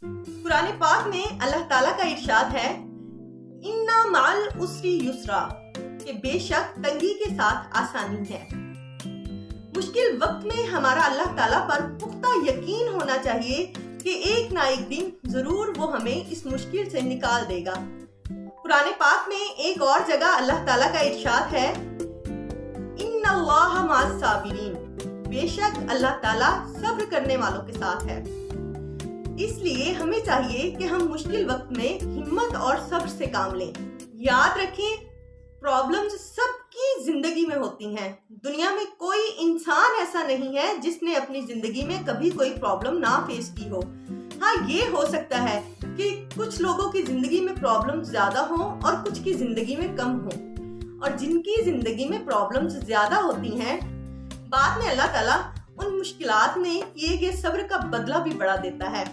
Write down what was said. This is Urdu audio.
قرآن پاک میں اللہ تعالیٰ کا ارشاد ہے اِنَّ مَعَ الْعُسْرِ یُسْرًا کہ بے شک تنگی کے ساتھ آسانی ہے۔ مشکل وقت میں ہمارا اللہ تعالیٰ پر پختہ یقین ہونا چاہیے کہ ایک نہ ایک دن ضرور وہ ہمیں اس مشکل سے نکال دے گا۔ قرآن پاک میں ایک اور جگہ اللہ تعالیٰ کا ارشاد ہے اِنَّ اللَّهَ مَعَ الصَّابِرِينَ بے شک اللہ تعالیٰ صبر کرنے والوں کے ساتھ ہے۔ اس لیے ہمیں چاہیے کہ ہم مشکل وقت میں ہمت اور صبر سے کام لیں۔ یاد رکھیں پرابلمز سب کی زندگی میں ہوتی ہیں۔ دنیا میں کوئی انسان ایسا نہیں ہے جس نے اپنی زندگی میں کبھی کوئی پرابلم نہ فیس کی ہو۔ ہاں یہ ہو سکتا ہے کہ کچھ لوگوں کی زندگی میں پرابلمز زیادہ ہوں اور کچھ کی زندگی میں کم ہوں، اور جن کی زندگی میں پرابلمز زیادہ ہوتی ہیں بعد میں اللہ تعالیٰ ان مشکلات میں کیے گئے صبر کا بدلہ بھی بڑھا دیتا ہے۔